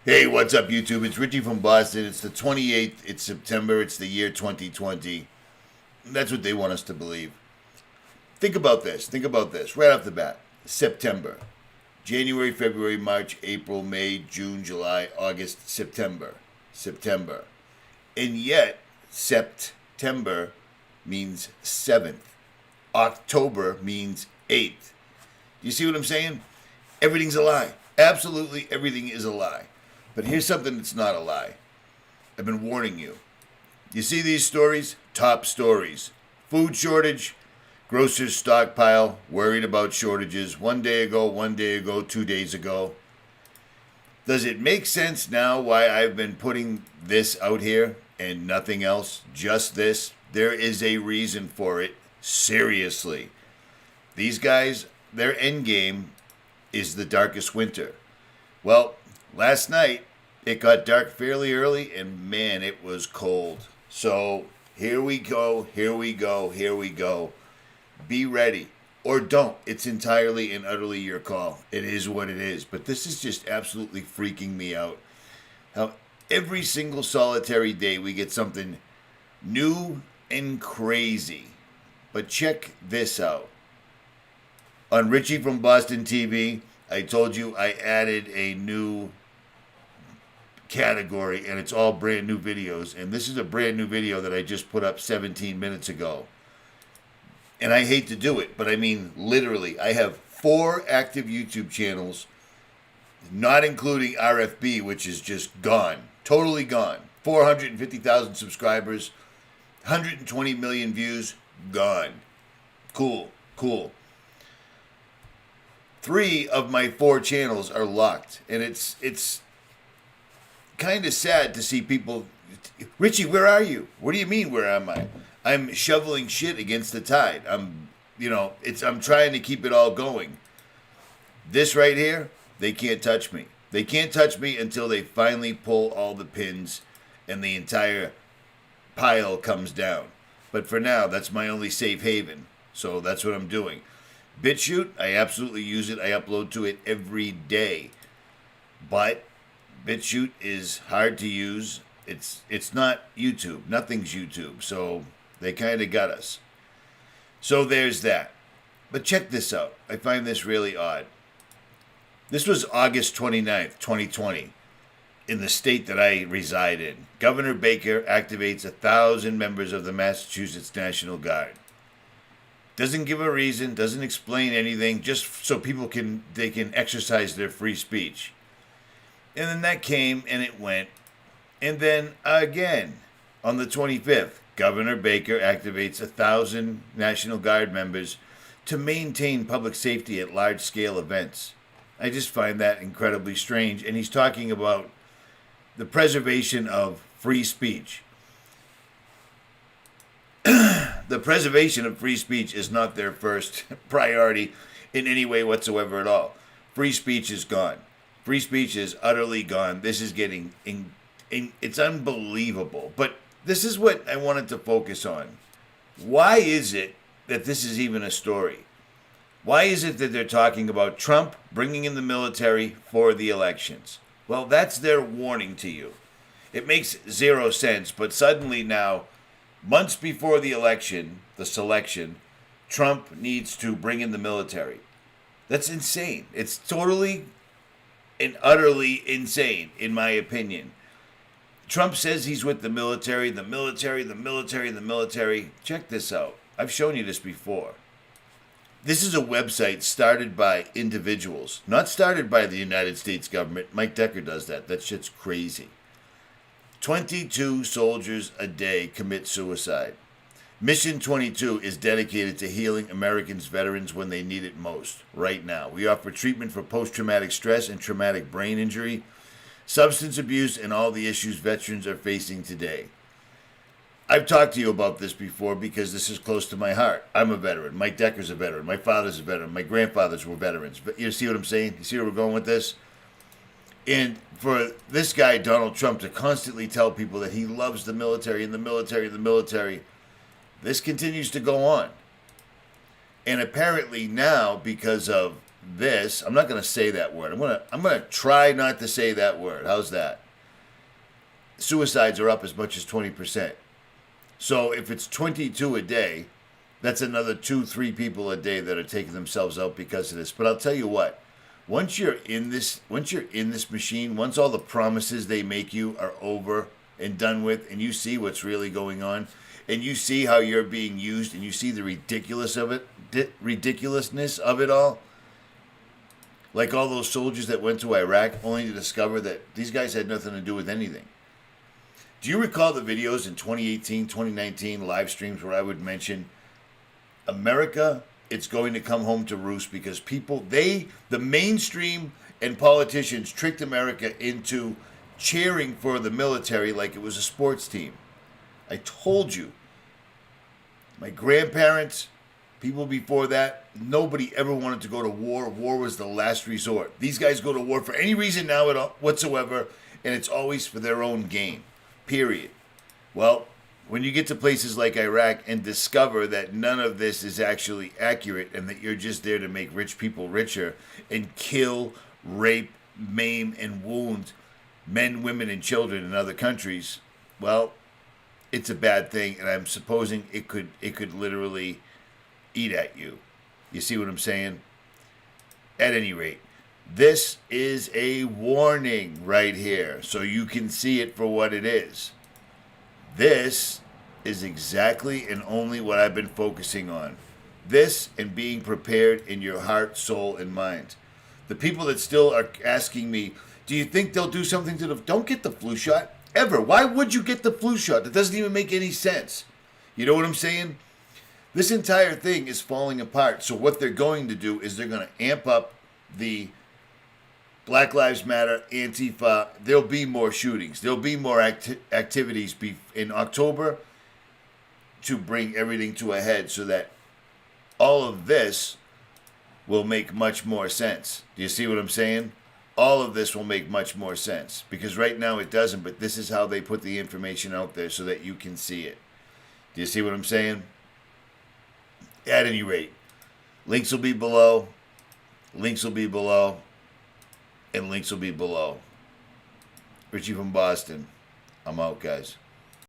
Hey, what's up, YouTube? It's Richie from Boston. It's the 28th. It's September. It's the year 2020. That's what they want us to believe. Think about this. Think about this. Right off the bat. September. January, February, March, April, May, June, July, August, September. September. And yet, September means 7th. October means 8th. You see what I'm saying? Everything's a lie. Absolutely everything is a lie. But here's something that's not a lie. I've been warning you. You see these stories? Top stories. Food shortage, grocers stockpile, worried about shortages 1 day ago, 2 days ago. Does it make sense now why I've been putting this out here and nothing else? Just this? There is a reason for it. Seriously. These guys, their end game is the darkest winter. Well, last night, it got dark fairly early, and man, it was cold. So, here we go. Be ready. Or don't. It's entirely and utterly your call. It is what it is. But this is just absolutely freaking me out. How every single solitary day we get something new and crazy. But check this out. On Richie from Boston TV, I told you I added a new category, and it's all brand new videos. And this is a brand new video that I just put up 17 minutes ago. And I hate to do it, but I mean literally, I have 4 active YouTube channels, not including RFB, which is just gone, totally gone. 450,000 subscribers, 120 million views, gone. Cool. 3 of my 4 channels are locked, and it's kind of sad to see people. Richie, where are you? What do you mean, where am I? I'm shoveling shit against the tide. I'm trying to keep it all going. This right here, they can't touch me. They can't touch me until they finally pull all the pins and the entire pile comes down. But for now, that's my only safe haven. So that's what I'm doing. BitChute, I absolutely use it. I upload to it every day. But BitChute is hard to use. It's not YouTube. Nothing's YouTube. So they kind of got us. So there's that. But check this out. I find this really odd. This was August 29th, 2020, in the state that I reside in. Governor Baker activates 1,000 members of the Massachusetts National Guard. Doesn't give a reason, doesn't explain anything, just so people can exercise their free speech. And then that came and it went. And then again, on the 25th, Governor Baker activates 1,000 National Guard members to maintain public safety at large-scale events. I just find that incredibly strange. And he's talking about the preservation of free speech. The preservation of free speech is not their first priority in any way whatsoever at all. Free speech is gone. Free speech is utterly gone. This is getting it's unbelievable. But this is what I wanted to focus on. Why is it that this is even a story? Why is it that they're talking about Trump bringing in the military for the elections? Well, that's their warning to you. It makes zero sense, but suddenly now, months before the election, the selection, Trump needs to bring in the military. That's insane. It's totally and utterly insane, in my opinion. Trump says he's with the military. Check this out. I've shown you this before. This is a website started by individuals, not started by the United States government. Mike Decker does that. That shit's crazy. 22 soldiers a day commit suicide. Mission 22 is dedicated to healing Americans' veterans when they need it most, right now. We offer treatment for post-traumatic stress and traumatic brain injury, substance abuse, and all the issues veterans are facing today. I've talked to you about this before because this is close to my heart. I'm a veteran. Mike Decker's a veteran. My father's a veteran. My grandfathers were veterans. But you see what I'm saying? You see where we're going with this? And for this guy, Donald Trump, to constantly tell people that he loves the military and the military, this continues to go on. And apparently now, because of this. I'm not going to say that word. I'm going to try not to say that word. How's that? Suicides are up as much as 20%. So if it's 22 a day, that's another 2-3 people a day that are taking themselves out because of this. But I'll tell you what, once you're in this machine, once all the promises they make you are over and done with, and you see what's really going on, and you see how you're being used, and you see the ridiculousness of it all, like all those soldiers that went to Iraq only to discover that these guys had nothing to do with anything. Do you recall the videos in 2018, 2019 live streams where I would mention America, it's going to come home to roost because the mainstream and politicians tricked America into cheering for the military like it was a sports team. I told you. My grandparents, people before that, nobody ever wanted to go to war. War was the last resort. These guys go to war for any reason now whatsoever, and it's always for their own gain. Period. Well, when you get to places like Iraq and discover that none of this is actually accurate and that you're just there to make rich people richer and kill, rape, maim, and wound men, women, and children in other countries, well, it's a bad thing, and I'm supposing it could literally eat at you. You see what I'm saying? At any rate, this is a warning right here, so you can see it for what it is. This is exactly and only what I've been focusing on. This and being prepared in your heart, soul, and mind. The people that still are asking me, do you think they'll do something to don't get the flu shot? Ever. Why would you get the flu shot? That doesn't even make any sense. You know what I'm saying? This entire thing is falling apart. So what they're going to do is they're going to amp up the Black Lives Matter, Antifa. There'll be more shootings. There'll be more activities in October to bring everything to a head so that all of this will make much more sense. Do you see what I'm saying? All of this will make much more sense because right now it doesn't, but this is how they put the information out there so that you can see it. Do you see what I'm saying? At any rate, links will be below, links will be below, and links will be below. Richie from Boston. I'm out, guys.